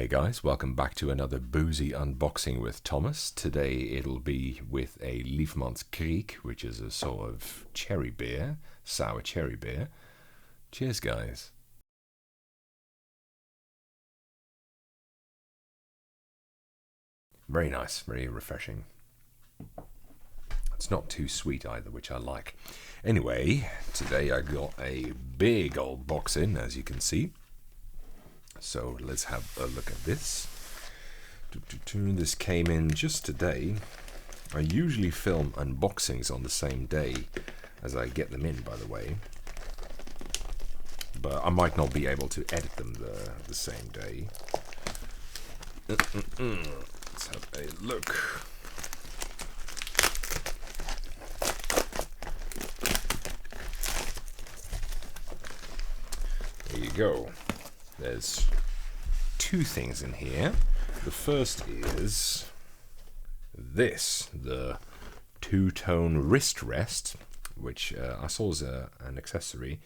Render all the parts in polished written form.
Hi guys, welcome back to another boozy unboxing with Thomas. Today it'll be with a Liefmans Kriek, which is a sort of cherry beer, sour cherry beer. Cheers guys. Very nice, very refreshing. It's not too sweet either, which I like. Anyway, today I got a big old box in, as you can see. So let's have a look at this. This came in just today. I usually film unboxings on the same day as I get them in, by the way. But I might not be able to edit them the same day. Let's have a look. There you go. There's two things in here. The first is this, the two-tone wrist rest, which I saw as an accessory.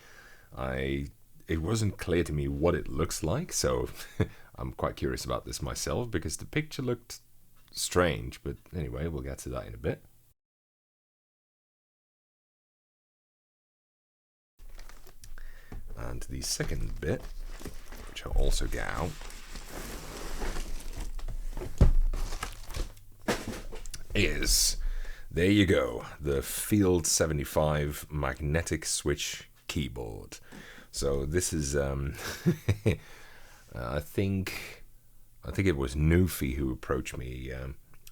It wasn't clear to me what it looks like, so I'm quite curious about this myself because the picture looked strange, but anyway, we'll get to that in a bit. And the second bit, which I'll also get out, is, there you go, the Field75 magnetic switch keyboard. So this is, I think it was NuPhy who approached me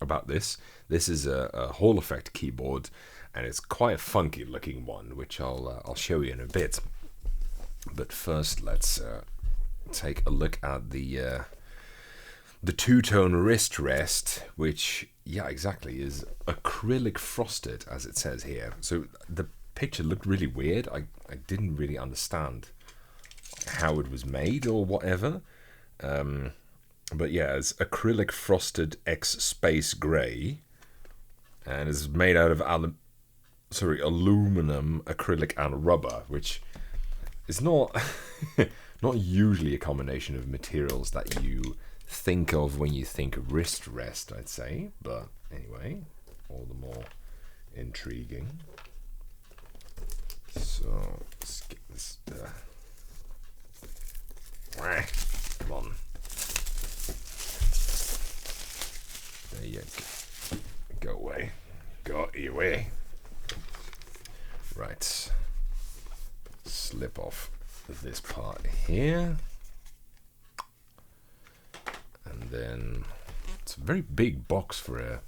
about this. This is a Hall effect keyboard, and it's quite a funky looking one, which I'll show you in a bit. But first, let's take a look at the two-tone wrist rest, which, yeah, exactly, is acrylic frosted, as it says here. So the picture looked really weird. I didn't really understand how it was made or whatever. But yeah, it's acrylic frosted X space gray, and it's made out of aluminum, acrylic, and rubber, which is not not usually a combination of materials that you think of when you think of wrist rest, I'd say. But anyway, all the more intriguing. So let's get this. Come on. There you go. Go away. Go away. Right. Slip off this part here. And then it's a very big box for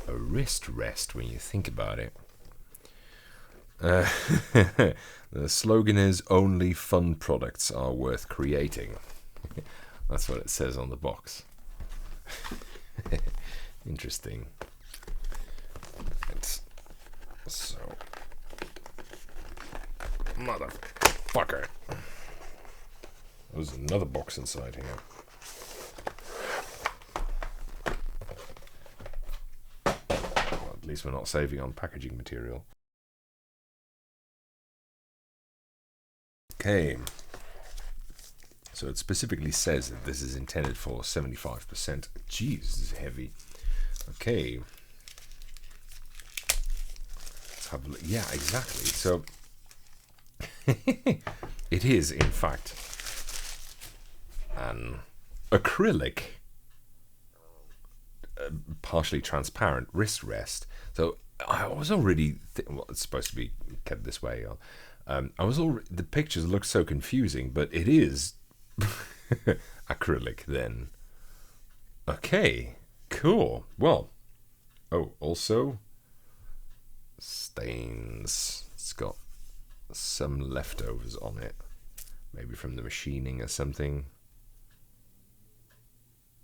a wrist rest when you think about it. The slogan is, only fun products are worth creating. That's what it says on the box. Interesting. So, motherfucker. There's another box inside here. Well, at least we're not saving on packaging material. Okay, so it specifically says that this is intended for 75%. Jeez, this is heavy. Okay, let's have a look. Yeah, exactly. So it is, in fact, an acrylic, partially transparent wrist rest. So I was already well, it's supposed to be kept this way. The pictures look so confusing, but it is acrylic then. Okay, cool. Well, oh, also stains. It's got some leftovers on it, maybe from the machining or something.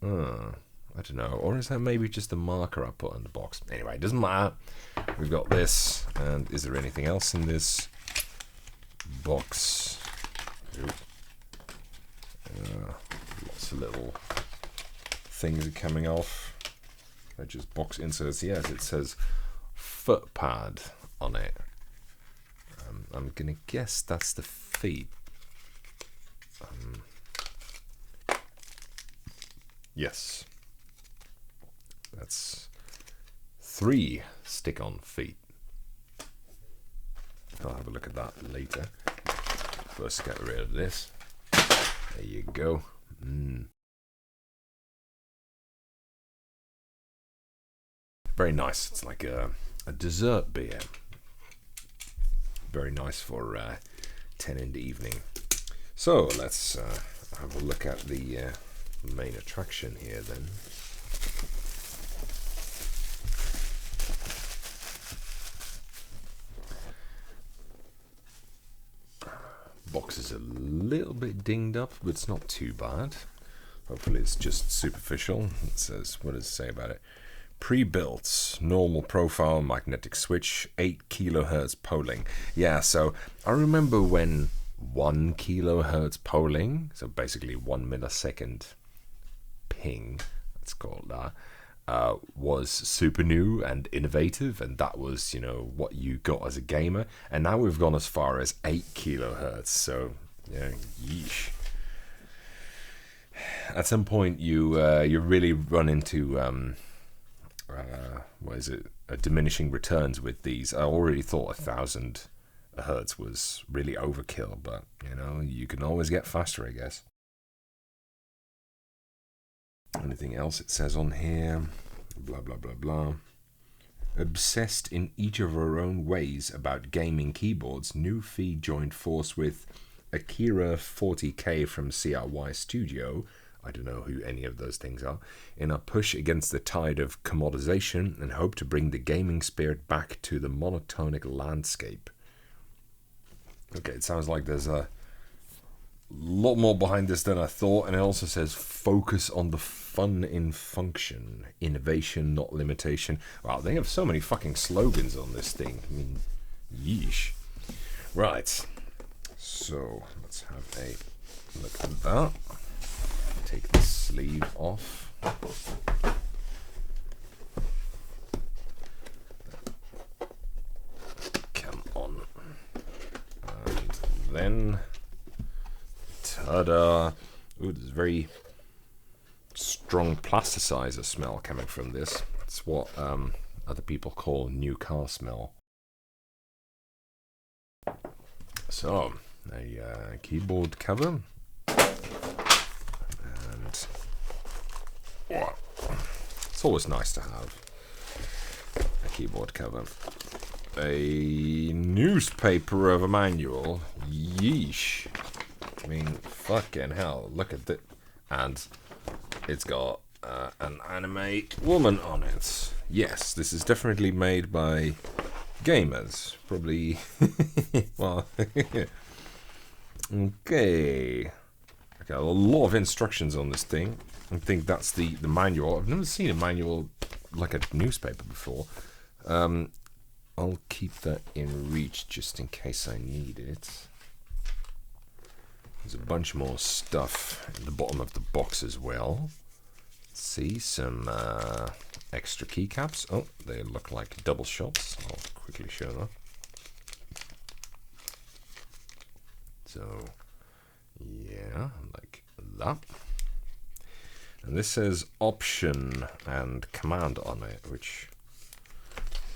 I don't know, or is that maybe just the marker I put on the box? Anyway, it doesn't matter. We've got this, and is there anything else in this box? Lots of little things are coming off. They're just box inserts. Yes, it says foot pad on it. I'm gonna guess that's the feet. Yes. That's 3 stick-on feet. I'll have a look at that later. First, get rid of this. There you go. Very nice. It's like a dessert beer. Very nice for 10 in the evening. So let's have a look at the main attraction here then. Box is a little bit dinged up, but it's not too bad. Hopefully it's just superficial. It says, what does it say about it? Pre-built, normal profile, magnetic switch, 8 kilohertz polling. Yeah, so I remember when 1 kilohertz polling, so basically 1 millisecond ping, let's call it that, was super new and innovative, and that was, you know, what you got as a gamer. And now we've gone as far as 8 kilohertz, so yeah, yeesh. At some point you really run into what is it, diminishing returns with these. I already thought 1000 hertz was really overkill, but you know, you can always get faster, I guess. Anything else it says on here? Blah blah blah blah. Obsessed in each of our own ways about gaming keyboards, NuPhy joined force with Akira 40K from CRY Studio, I don't know who any of those things are, in a push against the tide of commodization and hope to bring the gaming spirit back to the monotonic landscape. Okay, it sounds like there's a lot more behind this than I thought, and it also says focus on the fun in function, innovation, not limitation. Wow, they have so many fucking slogans on this thing. I mean, yeesh. Right, so let's have a look at that. Take the sleeve off. Come on. And then, ta-da! Ooh, there's very strong plasticizer smell coming from this. It's what other people call new car smell. So, a keyboard cover. It's always nice to have a keyboard cover. A newspaper of a manual. Yeesh. I mean, fucking hell. Look at that. And it's got an anime woman on it. Yes, this is definitely made by gamers. Probably. Well, okay. Got a lot of instructions on this thing. I think that's the manual. I've never seen a manual like a newspaper before. I'll keep that in reach just in case I need it. There's a bunch more stuff in the bottom of the box as well. Let's see, some extra keycaps. Oh, they look like double shots. I'll quickly show that. So, yeah, like that. And this says option and command on it, which,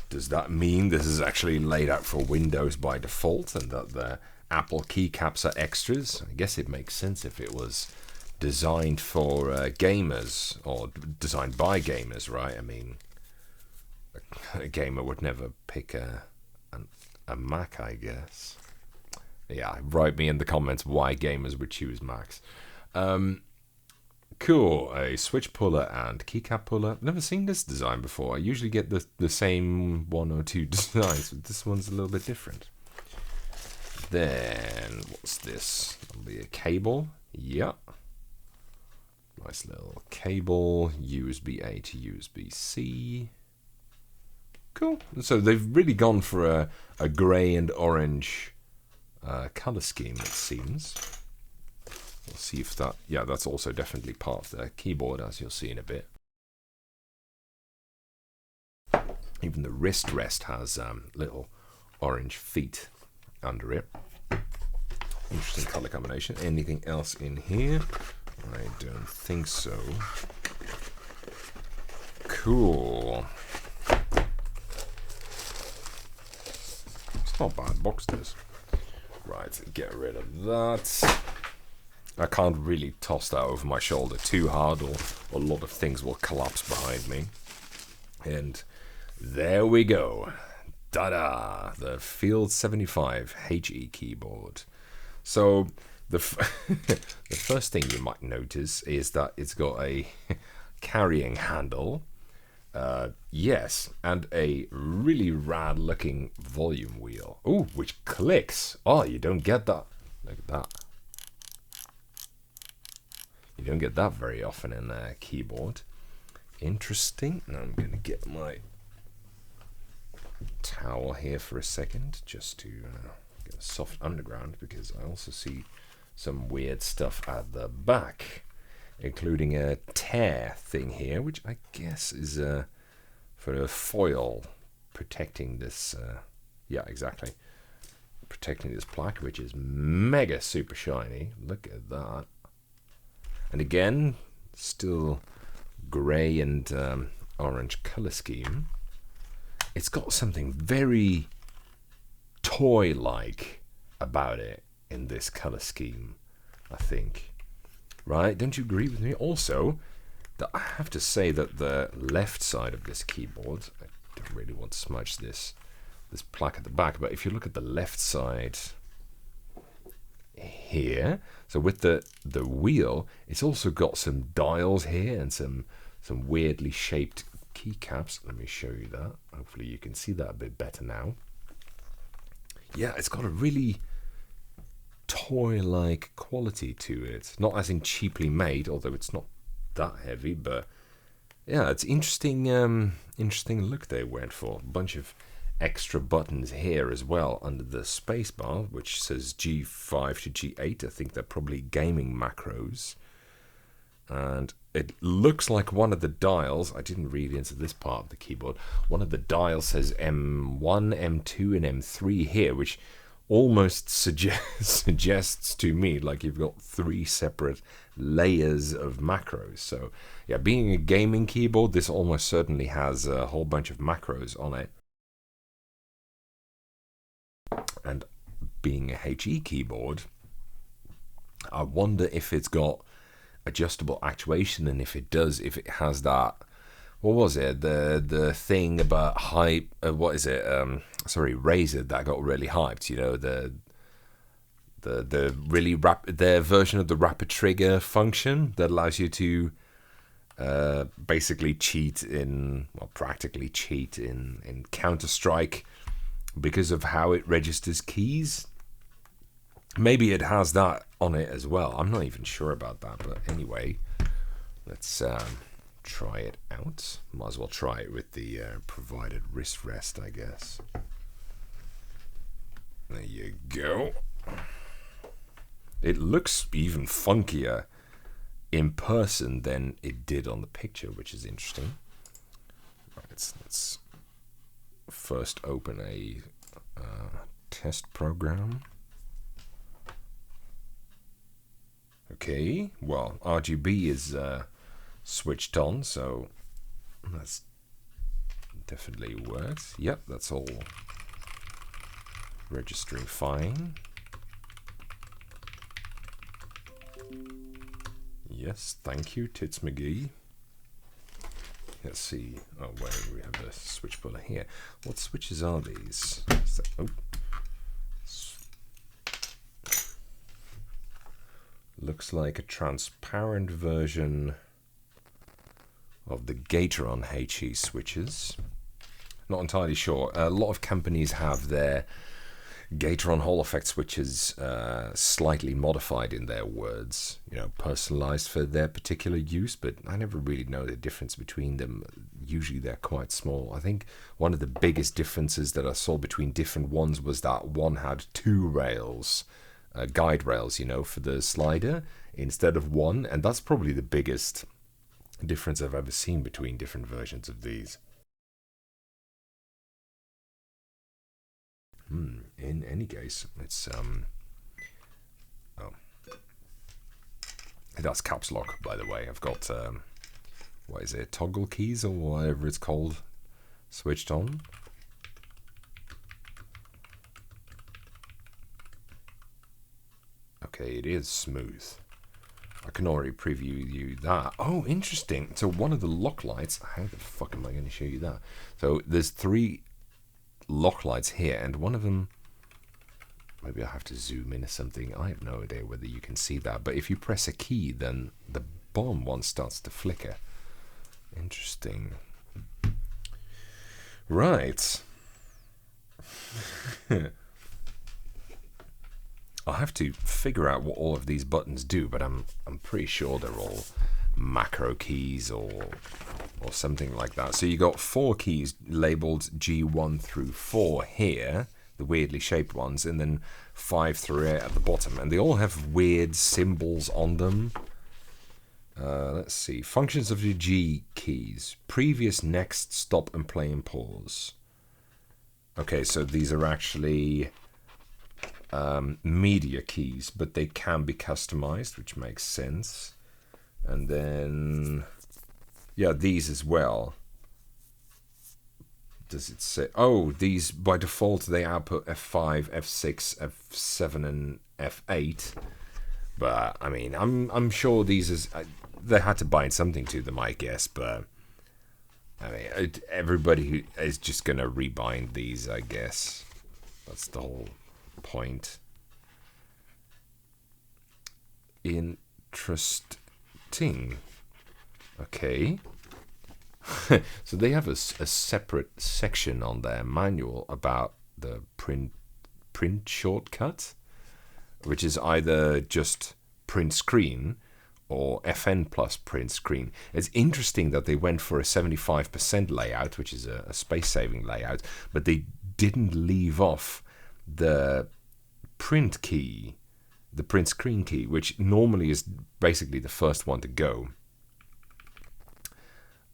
does that mean this is actually laid out for Windows by default and that the Apple keycaps are extras? I guess it makes sense if it was designed for gamers, or designed by gamers, right? I mean, a gamer would never pick a Mac, I guess. Yeah, write me in the comments why gamers would choose Macs. Cool, a switch puller and keycap puller. I've never seen this design before. I usually get the same one or two designs, but this one's a little bit different. Then, what's this? That'll be a cable. Yep. Nice little cable, USB-A to USB-C. Cool. So they've really gone for a grey and orange color scheme, it seems. We'll see if that, yeah, that's also definitely part of the keyboard, as you'll see in a bit. Even the wrist rest has little orange feet under it. Interesting color combination. Anything else in here? I don't think so. Cool. It's not bad box this. Right, get rid of that. I can't really toss that over my shoulder too hard, or a lot of things will collapse behind me. And there we go. Ta-da! The Field75 HE keyboard. So the the first thing you might notice is that it's got a carrying handle. Yes, and a really rad looking volume wheel. Ooh, which clicks. Oh, you don't get that. Look at that. You don't get that very often in a keyboard. Interesting. Now I'm going to get my towel here for a second, just to get a soft underground, because I also see some weird stuff at the back, including a tear thing here, which I guess is for a foil protecting this. Yeah, exactly. Protecting this plaque, which is mega super shiny. Look at that. And again, still grey and orange color scheme. It's got something very toy-like about it in this color scheme, I think. Right? Don't you agree with me? Also, I have to say that the left side of this keyboard, I don't really want to smudge this plaque at the back, but if you look at the left side here, so with the wheel, it's also got some dials here and some weirdly shaped keycaps. Let me show you that. Hopefully you can see that a bit better now. Yeah, it's got a really toy-like quality to it. Not as in cheaply made, although it's not that heavy, but yeah, it's interesting. Interesting look they went for. A bunch of extra buttons here as well under the spacebar, which says G5 to G8. I think they're probably gaming macros. And it looks like one of the dials, I didn't read into this part of the keyboard, one of the dials says M1, M2, and M3 here, which almost suggests to me like you've got 3 separate layers of macros. So yeah, being a gaming keyboard, this almost certainly has a whole bunch of macros on it. And being a HE keyboard, I wonder if it's got adjustable actuation, and if it does, if it has that, what was it, the thing about hype, what is it, sorry, Razer, that got really hyped, you know, the really their version of the rapid trigger function that allows you to basically cheat in, well, practically cheat in Counter-Strike because of how it registers keys. Maybe it has that on it as well. I'm not even sure about that, but anyway, let's try it out. Might as well try it with the provided wrist rest, I guess. There you go. It looks even funkier in person than it did on the picture, which is interesting. Right, let's first open a test program. Okay, well, RGB is switched on, so that's definitely works. Yep, that's all registering fine. Yes, thank you, Tits McGee. Let's see. Oh, wait, we have a switch puller here. What switches are these? Oh. Looks like a transparent version of the Gateron HE switches. Not entirely sure. A lot of companies have their Gateron Hall effect switches slightly modified in their words, you know, personalized for their particular use, but I never really know the difference between them. Usually they're quite small. I think one of the biggest differences that I saw between different ones was that one had 2 rails, guide rails, you know, for the slider instead of 1, and that's probably the biggest difference I've ever seen between different versions of these. In any case, it's oh, that's caps lock, by the way. I've got what is it, toggle keys or whatever it's called, switched on. Okay, it is smooth. I can already preview you that. Oh, interesting. So one of the lock lights, how the fuck am I going to show you that? So there's 3 lock lights here, and one of them, maybe I have to zoom in or something. I have no idea whether you can see that, but if you press a key, then the bottom one starts to flicker. Interesting. Right. I'll have to figure out what all of these buttons do, but I'm pretty sure they're all macro keys or something like that. So you got 4 keys labeled G1 through 4 here, the weirdly shaped ones, and then 5 through 8 at the bottom, and they all have weird symbols on them. Let's see. Functions of the G keys: previous, next, stop, and play and pause. Okay, so these are actually media keys, but they can be customized, which makes sense. And then, yeah, these as well. Does it say? Oh, these by default they output F5, F6, F7, and F8. But I mean, I'm sure these is they had to bind something to them, I guess. But I mean, everybody is just gonna rebind these, I guess. That's the whole point. Interesting. Okay. So they have a separate section on their manual about the print shortcut, which is either just print screen or FN plus print screen. It's interesting that they went for a 75% layout, which is a space-saving layout, but they didn't leave off the print key, the print screen key, which normally is basically the first one to go.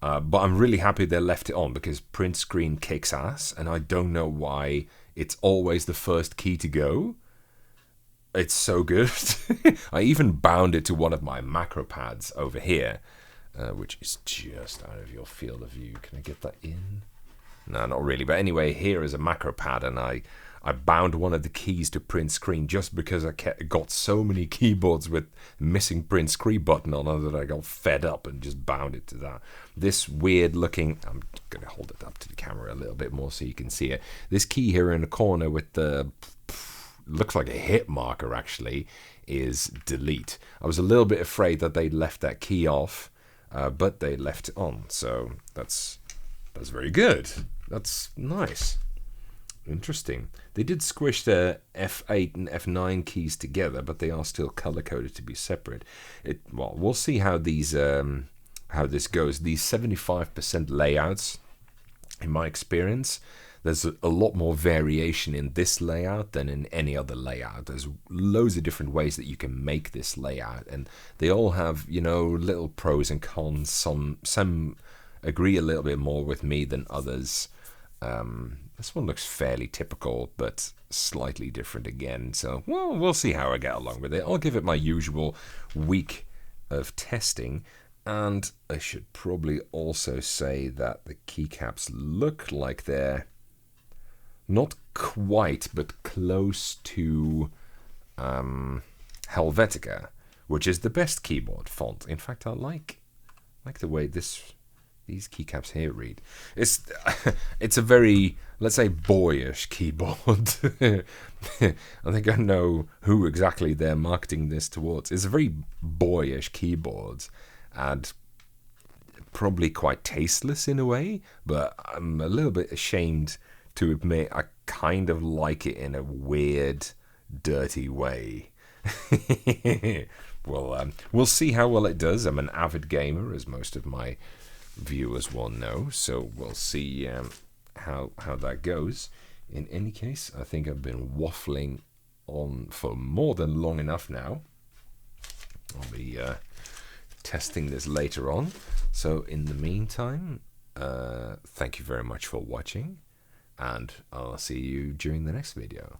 But I'm really happy they left it on, because print screen kicks ass, and I don't know why it's always the first key to go. It's so good. I even bound it to one of my macro pads over here, which is just out of your field of view. Can I get that in? No, not really. But anyway, here is a macro pad, and I bound one of the keys to print screen just because I got so many keyboards with missing print screen button on it that I got fed up and just bound it to that. This weird looking, I'm going to hold it up to the camera a little bit more so you can see it. This key here in the corner with the, looks like a hit marker actually, is delete. I was a little bit afraid that they left that key off, but they left it on. So that's very good. That's nice. Interesting. They did squish the F8 and F9 keys together, but they are still color-coded to be separate. Well, we'll see how these how this goes. These 75% layouts, in my experience, there's a lot more variation in this layout than in any other layout. There's loads of different ways that you can make this layout, and they all have, you know, little pros and cons. Some agree a little bit more with me than others. This one looks fairly typical, but slightly different again. So, well, we'll see how I get along with it. I'll give it my usual week of testing. And I should probably also say that the keycaps look like they're not quite, but close to Helvetica, which is the best keyboard font. In fact, I like the way these keycaps here read. It's a very, let's say, boyish keyboard. I think I know who exactly they're marketing this towards. It's a very boyish keyboard and probably quite tasteless in a way, but I'm a little bit ashamed to admit I kind of like it in a weird, dirty way. Well, we'll see how well it does. I'm an avid gamer, as most of my viewers will know, so we'll see how that goes. In any case, I think I've been waffling on for more than long enough now. I'll be testing this later on. So in the meantime, thank you very much for watching, and I'll see you during the next video.